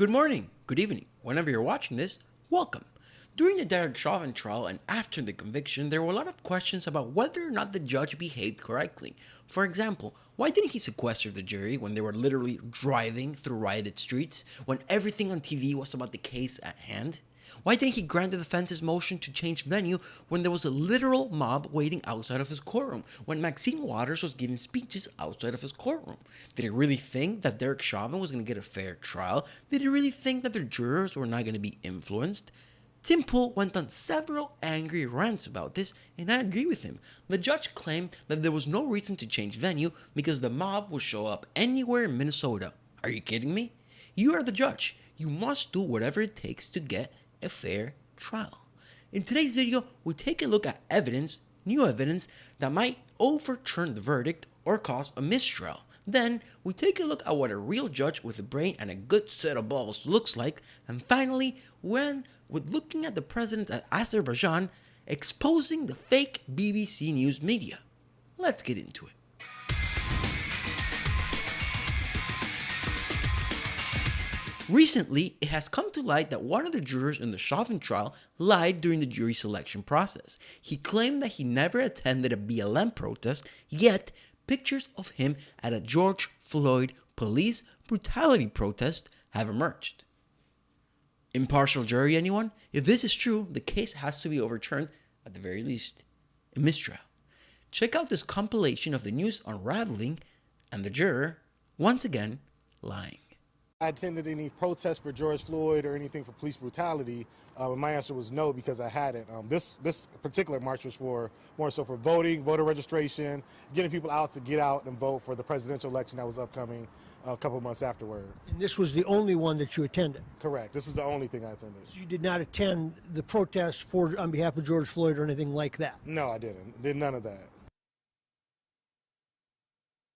Good morning, good evening, whenever you're watching this, welcome. During the Derek Chauvin trial and after the conviction, there were a lot of questions about whether or not the judge behaved correctly. For example, why didn't he sequester the jury when they were literally driving through rioted streets, when everything on TV was about the case at hand? Why didn't he grant the defense's motion to change venue when there was a literal mob waiting outside of his courtroom, when Maxine Waters was giving speeches outside of his courtroom? Did he really think that Derek Chauvin was going to get a fair trial? Did he really think that the jurors were not going to be influenced? Tim Pool went on several angry rants about this, and I agree with him. The judge claimed that there was no reason to change venue because the mob would show up anywhere in Minnesota. Are you kidding me? You are the judge. You must do whatever it takes to get a fair trial. In today's video, we take a look at new evidence that might overturn the verdict or cause a mistrial. Then, we take a look at what a real judge with a brain and a good set of balls looks like. And finally, with looking at the president of Azerbaijan exposing the fake BBC News media. Let's get into it. Recently, it has come to light that one of the jurors in the Chauvin trial lied during the jury selection process. He claimed that he never attended a BLM protest, yet pictures of him at a George Floyd police brutality protest have emerged. Impartial jury, anyone? If this is true, the case has to be overturned, at the very least, a mistrial. Check out this compilation of the news unraveling and the juror, once again, lying. I attended any protests for George Floyd or anything for police brutality, my answer was no because I hadn't. This particular march was more so for voting, voter registration, getting people out to get out and vote for the presidential election that was upcoming a couple months afterward. And this was the only one that you attended? Correct. This is the only thing I attended. So you did not attend the protests on behalf of George Floyd or anything like that? No, I didn't. Did none of that.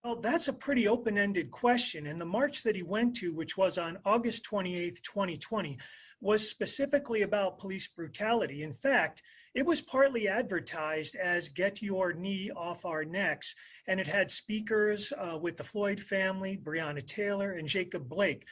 Well, that's a pretty open-ended question, and the march that he went to, which was on August 28th, 2020, was specifically about police brutality. In fact, it was partly advertised as "Get Your Knee Off Our Necks," and it had speakers with the Floyd family, Breonna Taylor, and Jacob Blake.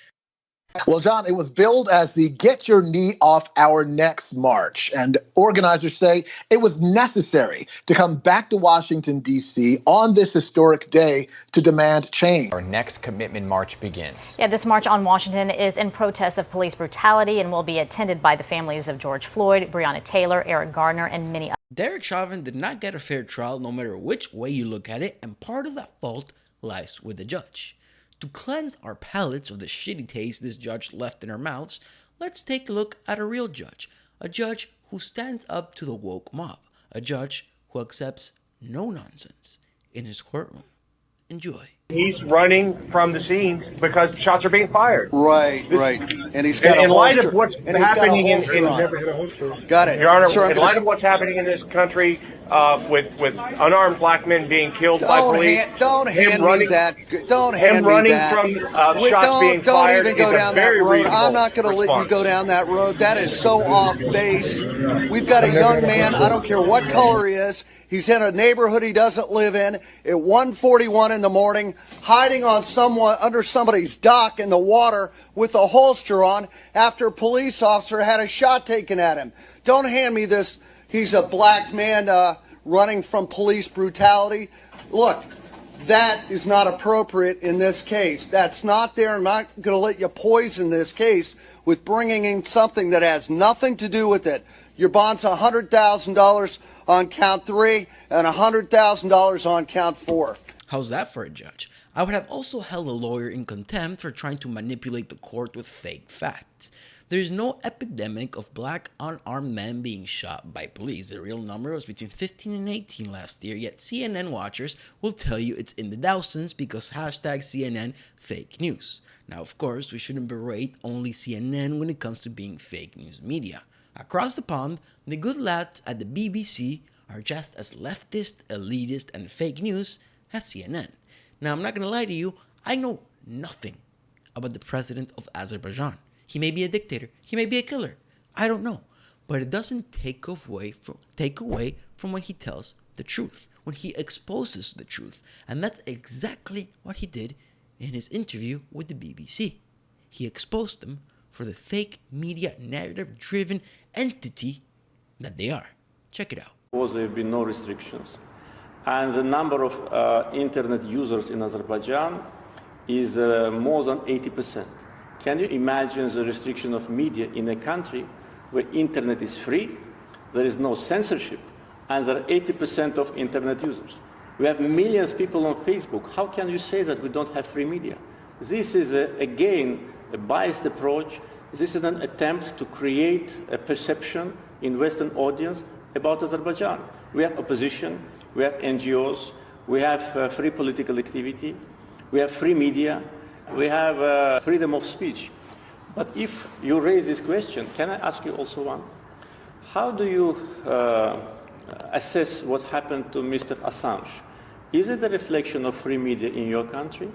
Well, John, it was billed as the Get Your Knee Off Our Necks March, and organizers say it was necessary to come back to Washington, D.C. on this historic day to demand change. Our next commitment march begins. Yeah, this march on Washington is in protest of police brutality and will be attended by the families of George Floyd, Breonna Taylor, Eric Garner, and many others. Derek Chauvin did not get a fair trial no matter which way you look at it, and part of that fault lies with the judge. To cleanse our palates of the shitty taste this judge left in our mouths, let's take a look at a real judge. A judge who stands up to the woke mob. A judge who accepts no nonsense in his courtroom. Enjoy. He's running from the scene because shots are being fired. Right. And he's got in a light holster. of what's And he's got a happening holster on. Got it. Your Honor, Sir, in light of what's happening in this country, with unarmed black men being killed by police, Don't hand me that. Don't him hand me running that. from shots being Don't fired even go is a down that very road. reasonable I'm not going to let you response. go down that road. That is so off base. We've got a young man. I don't care what color he is. He's in a neighborhood he doesn't live in at 1:41 in the morning, hiding on under somebody's dock in the water with a holster on after a police officer had a shot taken at him. Don't hand me this. He's a black man running from police brutality. Look, that is not appropriate in this case. That's not there. I'm not going to let you poison this case with bringing in something that has nothing to do with it. Your bond's $100,000 on count 3 and $100,000 on count 4. How's that for a judge? I would have also held a lawyer in contempt for trying to manipulate the court with fake facts. There is no epidemic of black unarmed men being shot by police. The real number was between 15 and 18 last year, yet CNN watchers will tell you it's in the thousands because #CNN fake news. Now, of course, we shouldn't berate only CNN when it comes to being fake news media. Across the pond, the good lads at the BBC are just as leftist, elitist, and fake news as CNN. Now, I'm not going to lie to you, I know nothing about the president of Azerbaijan. He may be a dictator, he may be a killer, I don't know. But it doesn't take away from when he tells the truth, when he exposes the truth. And that's exactly what he did in his interview with the BBC. He exposed them for the fake media narrative-driven entity that they are. Check it out. There have been no restrictions. And the number of internet users in Azerbaijan is more than 80%. Can you imagine the restriction of media in a country where internet is free, there is no censorship, and there are 80% of internet users? We have millions of people on Facebook. How can you say that we don't have free media? This is, again, a biased approach. This is an attempt to create a perception in Western audience about Azerbaijan. We have opposition, we have NGOs, we have free political activity, we have free media, we have freedom of speech. But if you raise this question, can I ask you also one? How do you assess what happened to Mr. Assange? Is it a reflection of free media in your country?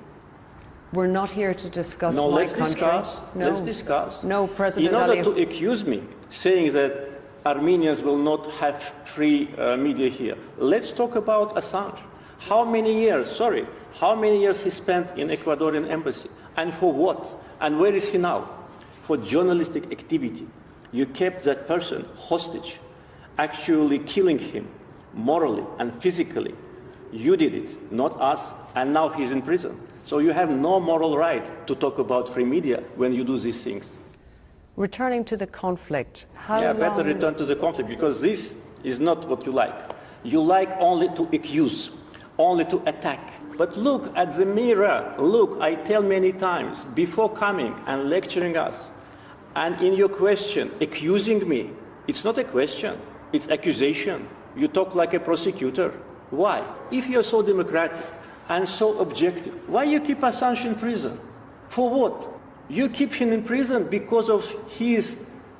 We're not here to discuss no, my let's country. Discuss. No. Let's discuss. No, President In order Aliyev. to accuse me, saying that Armenians will not have free media here, let's talk about Assange. How many years he spent in Ecuadorian embassy? And for what? And where is he now? For journalistic activity. You kept that person hostage, actually killing him morally and physically. You did it, not us, and now he's in prison. So you have no moral right to talk about free media when you do these things. Returning to the conflict, how long... better return to the conflict, because this is not what you like. You like only to accuse, only to attack. But look at the mirror. Look, I tell many times, before coming and lecturing us, and in your question, accusing me, it's not a question, it's accusation. You talk like a prosecutor. Why? If you're so democratic and so objective, why you keep Assange in prison? For what? You keep him in prison because of his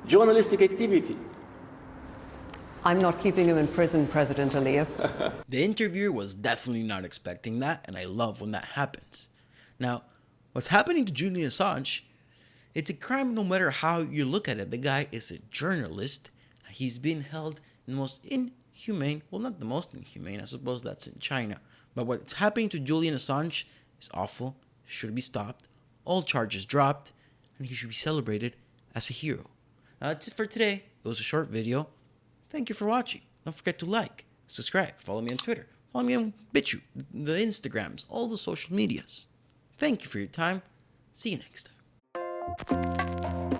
journalistic activity. I'm not keeping him in prison, President Aliyev. The interviewer was definitely not expecting that, and I love when that happens. Now, what's happening to Julian Assange, it's a crime no matter how you look at it. The guy is a journalist. He's been held in the most inhumane, well, not the most inhumane, I suppose that's in China. But what's happening to Julian Assange is awful, should be stopped, all charges dropped, and he should be celebrated as a hero. That's it for today. It was a short video. Thank you for watching. Don't forget to like, subscribe, follow me on Twitter, follow me on BitChute, the Instagrams, all the social medias. Thank you for your time. See you next time.